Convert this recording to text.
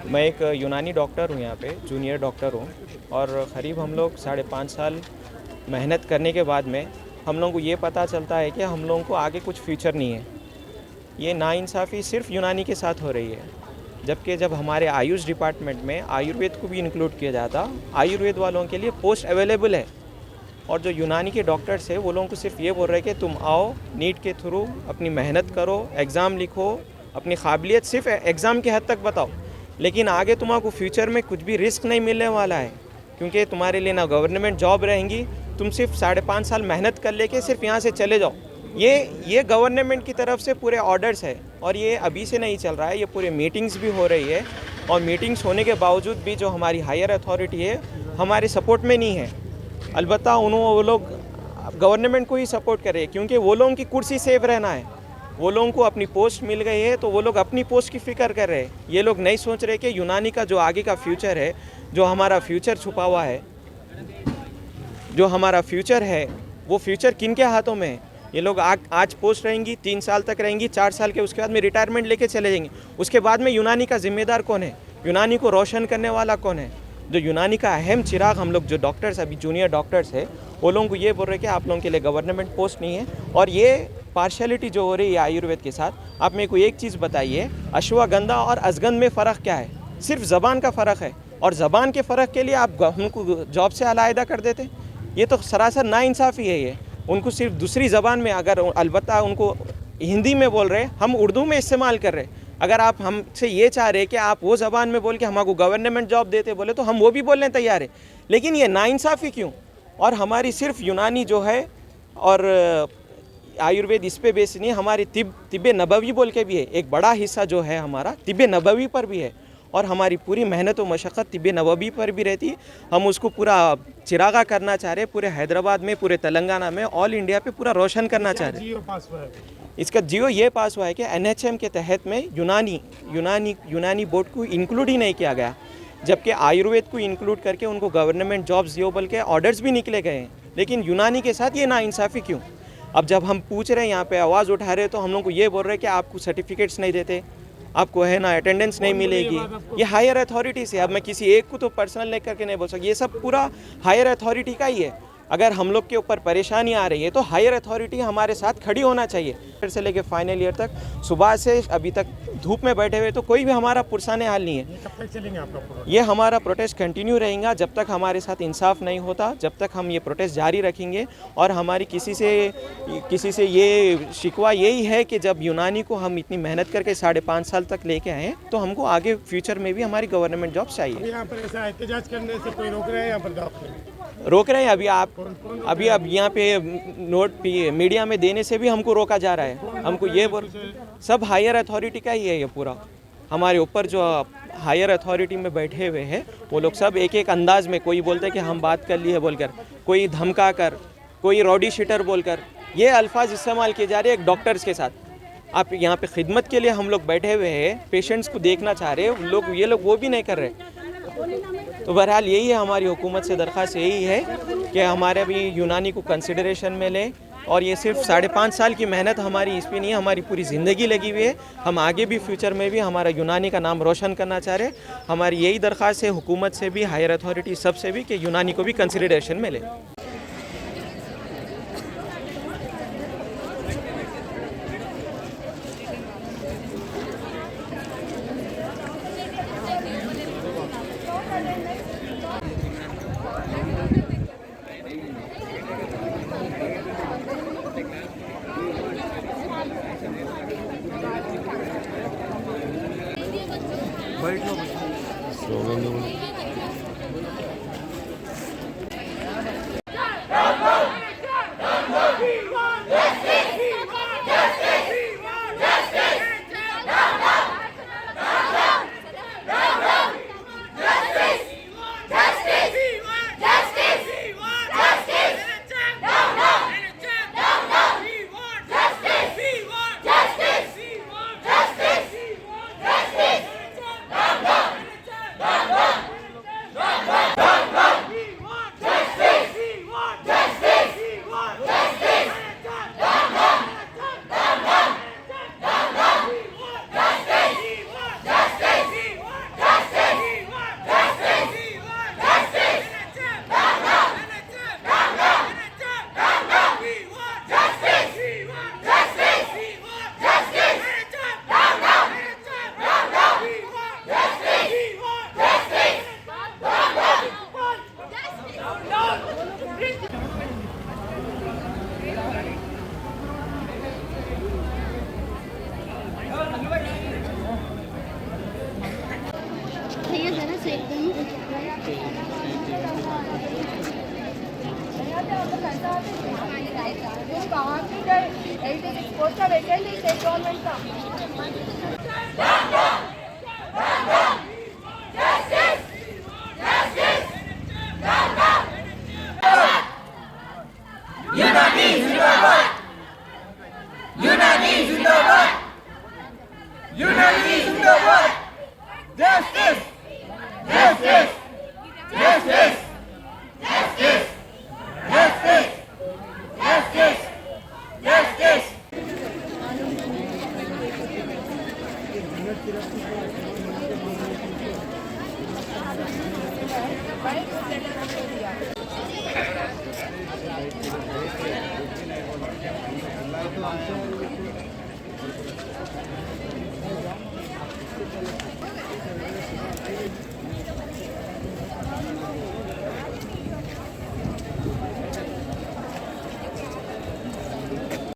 मैं एक यूनानी डॉक्टर हूँ, यहाँ पे जूनियर डॉक्टर हूँ। और क़रीब हम लोग 5.5 साल मेहनत करने के बाद में हम लोगों को ये पता चलता है कि हम लोगों को आगे कुछ फ्यूचर नहीं है। ये नाइंसाफ़ी सिर्फ यूनानी के साथ हो रही है, जबकि जब हमारे आयुष डिपार्टमेंट में आयुर्वेद को भी इंक्लूड किया जाता, आयुर्वेद वालों के लिए पोस्ट अवेलेबल है। और जो यूनानी के डॉक्टर्स है वो लोगों को सिर्फ ये बोल रहे हैं कि तुम आओ, नीट के थ्रू अपनी मेहनत करो, एग्ज़ाम लिखो, अपनी काबिलियत सिर्फ एग्ज़ाम के हद तक बताओ, लेकिन आगे तुम्हारा फ्यूचर में कुछ भी रिस्क नहीं मिलने वाला है, क्योंकि तुम्हारे लिए ना गवर्नमेंट जॉब रहेंगी। तुम सिर्फ 5.5 साल मेहनत कर लेके सिर्फ यहाँ से चले जाओ। ये गवर्नमेंट की तरफ से पूरे ऑर्डर्स है, और ये अभी से नहीं चल रहा है, ये पूरे मीटिंग्स भी हो रही है। और मीटिंग्स होने के बावजूद भी जो हमारी हायर अथॉरिटी है हमारे सपोर्ट में नहीं है। अलबत्ता वो लोग गवर्नमेंट को ही सपोर्ट कर रहे हैं, क्योंकि वो लोगों की कुर्सी सेव रहना है। वो लोगों को अपनी पोस्ट मिल गई है तो वो लोग अपनी पोस्ट की फ़िक्र कर रहे हैं। ये लोग नहीं सोच रहे कि यूनानी का जो आगे का फ्यूचर है, जो हमारा फ्यूचर छुपा हुआ है, जो हमारा फ्यूचर है वो फ्यूचर किन के हाथों में है। ये लोग आज पोस्ट रहेंगी, 3 साल तक रहेंगी, 4 साल के उसके बाद में रिटायरमेंट लेके चले जाएंगे। उसके बाद में यूनानी का जिम्मेदार कौन है? यूनानी को रोशन करने वाला कौन है? जो यूनानी का अहम चिराग हम लोग जो डॉक्टर्स अभी जूनियर डॉक्टर्स है वो लोगों को ये बोल रहे हैं कि आप लोगों के लिए गवर्नमेंट पोस्ट नहीं है। और ये पार्शलिटी जो हो रही है आयुर्वेद के साथ, आप मेरे को एक चीज़ बताइए, अश्वगंधा और अजगंध में फ़र्क क्या है? सिर्फ ज़बान का फ़र्क है, और ज़बान के फ़र्क के लिए आप उनको जॉब से अलहदा कर देते। ये तो सरासर नाइंसाफ़ी है। ये उनको सिर्फ दूसरी ज़बान में, अगर अलबत्ता उनको हिंदी में बोल रहे, हम उर्दू में इस्तेमाल कर रहे। अगर आप हमसे ये चाह रहे कि आप वो ज़बान में बोल के हमको गवर्नमेंट जॉब देते बोले, तो हम वो भी बोलने तैयार है। लेकिन ये नाइंसाफ़ी क्यों? और हमारी सिर्फ यूनानी जो है और आयुर्वेद इस पे बेस नहीं, हमारी तिब्ब नबवी बोल के भी है, एक बड़ा हिस्सा जो है हमारा तिब्ब नबवी पर भी है। और हमारी पूरी मेहनत व मशक्क़त तिब्ब नबवी पर भी रहती। हम उसको पूरा चिरागा करना चाह रहे, पूरे हैदराबाद में, पूरे तेलंगाना में, ऑल इंडिया पे पूरा रोशन करना चाह रहे। इसका जियो ये पास हुआ है कि NHM के तहत में यूनानी बोर्ड को इंक्लूड ही नहीं किया गया, जबकि आयुर्वेद को इंक्लूड करके उनको गवर्नमेंट जॉब्स दियो बोल के ऑर्डर्स भी निकले गए हैं। लेकिन यूनानी के साथ ये नाइंसाफ़ी क्यों? अब जब हम पूछ रहे हैं, यहाँ पे आवाज़ उठा रहे हैं, तो हम लोग को ये बोल रहे हैं कि आपको सर्टिफिकेट्स नहीं देते, आपको है ना अटेंडेंस नहीं मिलेगी। ये हायर अथॉरिटी से, अब मैं किसी एक को तो पर्सनल लेकर करके नहीं बोल सकती, ये सब पूरा हायर अथॉरिटी का ही है। अगर हम लोग के ऊपर परेशानी आ रही है तो हायर अथॉरिटी हमारे साथ खड़ी होना चाहिए। फिर से लेके फाइनल ईयर तक सुबह से अभी तक धूप में बैठे हुए, तो कोई भी हमारा पुरसाने हाल नहीं है। कब तक चलेंगे आपका प्रोटेस्ट? ये हमारा प्रोटेस्ट कंटिन्यू रहेगा जब तक हमारे साथ इंसाफ नहीं होता, जब तक हम ये प्रोटेस्ट जारी रखेंगे। और हमारी किसी से ये शिकवा यही है कि जब यूनानी को हम इतनी मेहनत करके 5.5 साल तक लेके आए, तो हमको आगे फ्यूचर में भी हमारी गवर्नमेंट जॉब चाहिए। यहाँ पर ऐसा एहतजाज करने से कोई रोक रहे हैं? यहाँ पर जॉब रोक रहे हैं अभी अब यहाँ पे नोट मीडिया में देने से भी हमको रोका जा रहा है। हमको ये बोल, सब हायर अथॉरिटी का ही है ये पूरा। हमारे ऊपर जो हायर अथॉरिटी में बैठे हुए हैं वो लोग सब एक एक अंदाज में, कोई बोलते हैं कि हम बात कर लिए बोलकर, कोई धमका कर, कोई रॉडी शीटर बोलकर, ये अल्फाज इस्तेमाल किए जा रहे हैं एक डॉक्टर्स के साथ। आप यहाँ पे खिदमत के लिए हम लोग बैठे हुए हैं, पेशेंट्स को देखना चाह रहे हैं, ये लोग वो भी नहीं कर रहे। तो बहरहाल यही है, हमारी हुकूमत से दरख्वास्त यही है कि हमारे भी यूनानी को कंसिडरेशन में ले। और ये सिर्फ 5.5 साल की मेहनत हमारी इस पर नहीं है, हमारी पूरी ज़िंदगी लगी हुई है। हम आगे भी फ्यूचर में भी हमारा यूनानी का नाम रोशन करना चाह रहे। हमारी यही दरख्वास्त है हुकूमत से भी, हायर अथॉरिटी सबसे भी, कि यूनानी को भी कंसिडरेशन में ले। मस्त एकदम